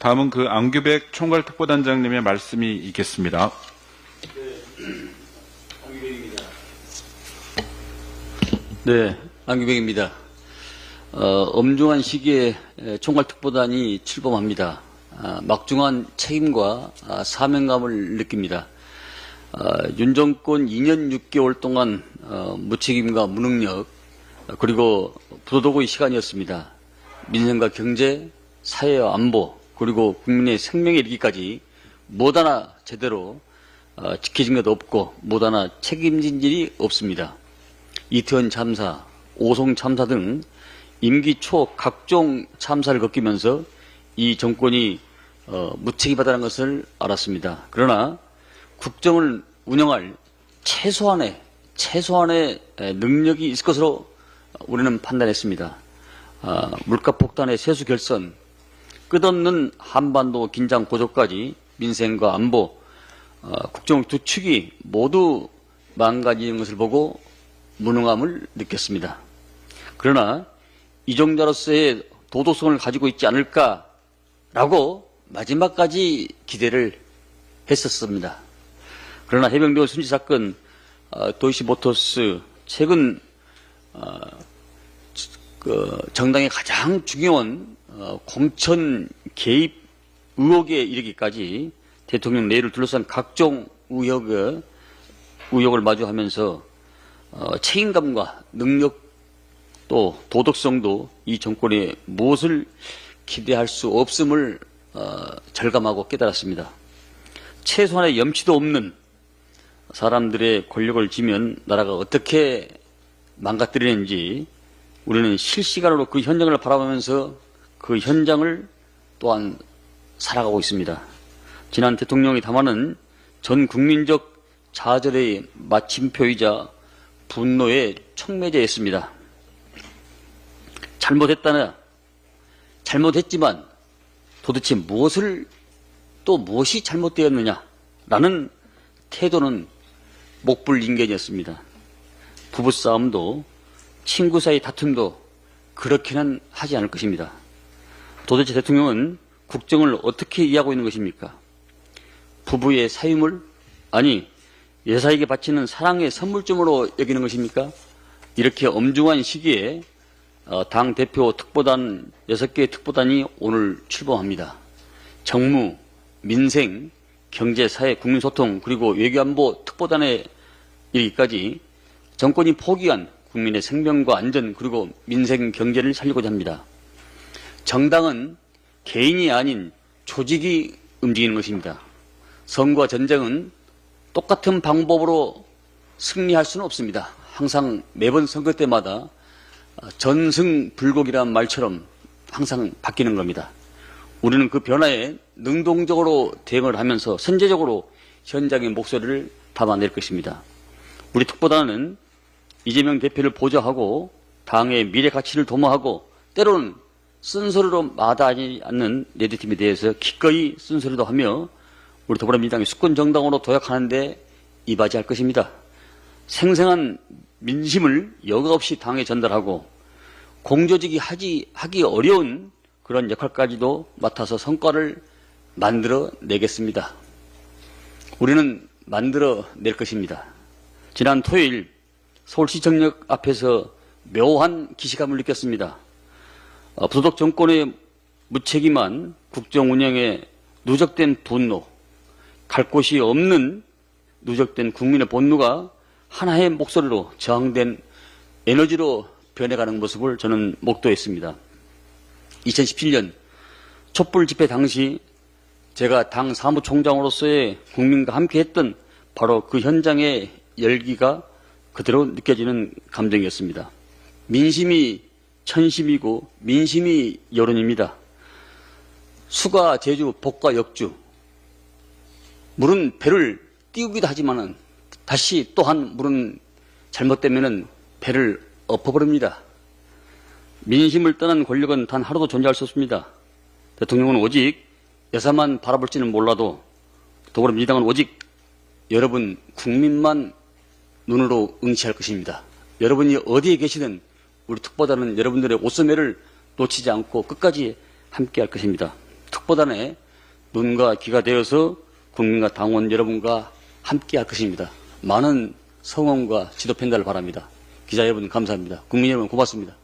다음은 그 안규백 총괄특보단장님의 말씀이 있겠습니다. 네, 안규백입니다. 엄중한 시기에 총괄특보단이 출범합니다. 막중한 책임과 사명감을 느낍니다. 윤 정권 2년 6개월 동안 무책임과 무능력 그리고 부도덕의 시간이었습니다. 민생과 경제, 사회와 안보 그리고 국민의 생명에 이르기까지 못 하나 제대로 지켜진 것 없고 못 하나 책임진 일이 없습니다. 이태원 참사, 오송 참사 등 임기 초 각종 참사를 겪으면서 이 정권이 무책임하다는 것을 알았습니다. 그러나 국정을 운영할 최소한의 능력이 있을 것으로 우리는 판단했습니다. 물가 폭탄의 세수 결선, 끝없는 한반도 긴장 고조까지 민생과 안보, 국정 두 축이 모두 망가지는 것을 보고 무능함을 느꼈습니다. 그러나 이정자로서의 도덕성을 가지고 있지 않을까라고 마지막까지 기대를 했었습니다. 그러나 해병대 순지 사건, 도이치모터스 최근 정당의 가장 중요한 공천 개입 의혹에 이르기까지 대통령 내일을 둘러싼 각종 의혹을 마주하면서 책임감과 능력 또 도덕성도 이 정권에 무엇을 기대할 수 없음을 절감하고 깨달았습니다. 최소한의 염치도 없는 사람들의 권력을 쥐면 나라가 어떻게 망가뜨리는지 우리는 실시간으로 그 현장을 바라보면서 그 현장을 또한 살아가고 있습니다. 지난 대통령이 담아낸 전 국민적 좌절의 마침표이자 분노의 촉매제였습니다. 잘못했지만 도대체 무엇이 잘못되었느냐라는 태도는 목불인견이었습니다. 부부싸움도 친구 사이 다툼도 그렇게는 하지 않을 것입니다. 도대체 대통령은 국정을 어떻게 이해하고 있는 것입니까? 부부의 사유물? 아니 여사에게 바치는 사랑의 선물점으로 여기는 것입니까? 이렇게 엄중한 시기에 당 대표 특보단 6개의 특보단이 오늘 출범합니다. 정무, 민생, 경제, 사회, 국민소통 그리고 외교안보 특보단에 이르기까지 정권이 포기한 국민의 생명과 안전 그리고 민생 경제를 살리고자 합니다. 정당은 개인이 아닌 조직이 움직이는 것입니다. 선거와 전쟁은 똑같은 방법으로 승리할 수는 없습니다. 항상 매번 선거 때마다 전승불곡이라는 말처럼 항상 바뀌는 겁니다. 우리는 그 변화에 능동적으로 대응을 하면서 선제적으로 현장의 목소리를 담아낼 것입니다. 우리 특보단은 이재명 대표를 보좌하고 당의 미래 가치를 도모하고 때로는 쓴소리로 마다하지 않는 레드팀에 대해서 기꺼이 쓴소리도 하며 우리 더불어민주당의 수권 정당으로 도약하는 데 이바지할 것입니다. 생생한 민심을 여과 없이 당에 전달하고 공조직이 하기 어려운 그런 역할까지도 맡아서 성과를 만들어 내겠습니다. 우리는 만들어 낼 것입니다. 지난 토요일 서울시청역 앞에서 묘한 기시감을 느꼈습니다. 부도덕 정권의 무책임한 국정 운영에 누적된 분노, 갈 곳이 없는 누적된 국민의 분노가 하나의 목소리로 저항된 에너지로 변해가는 모습을 저는 목도했습니다. 2017년 촛불 집회 당시 제가 당 사무총장으로서의 국민과 함께했던 바로 그 현장의 열기가 그대로 느껴지는 감정이었습니다. 민심이 천심이고 민심이 여론입니다. 수가 제주, 복과 역주. 물은 배를 띄우기도 하지만은 다시 또한 물은 잘못되면은 배를 엎어버립니다. 민심을 떠난 권력은 단 하루도 존재할 수 없습니다. 대통령은 오직 여사만 바라볼지는 몰라도 더불어민주당은 오직 여러분 국민만 눈으로 응시할 것입니다. 여러분이 어디에 계시든 우리 특보단은 여러분들의 옷소매를 놓치지 않고 끝까지 함께할 것입니다. 특보단의 눈과 귀가 되어서 국민과 당원 여러분과 함께 할 것입니다. 많은 성원과 지도 편달을 바랍니다. 기자 여러분 감사합니다. 국민 여러분 고맙습니다.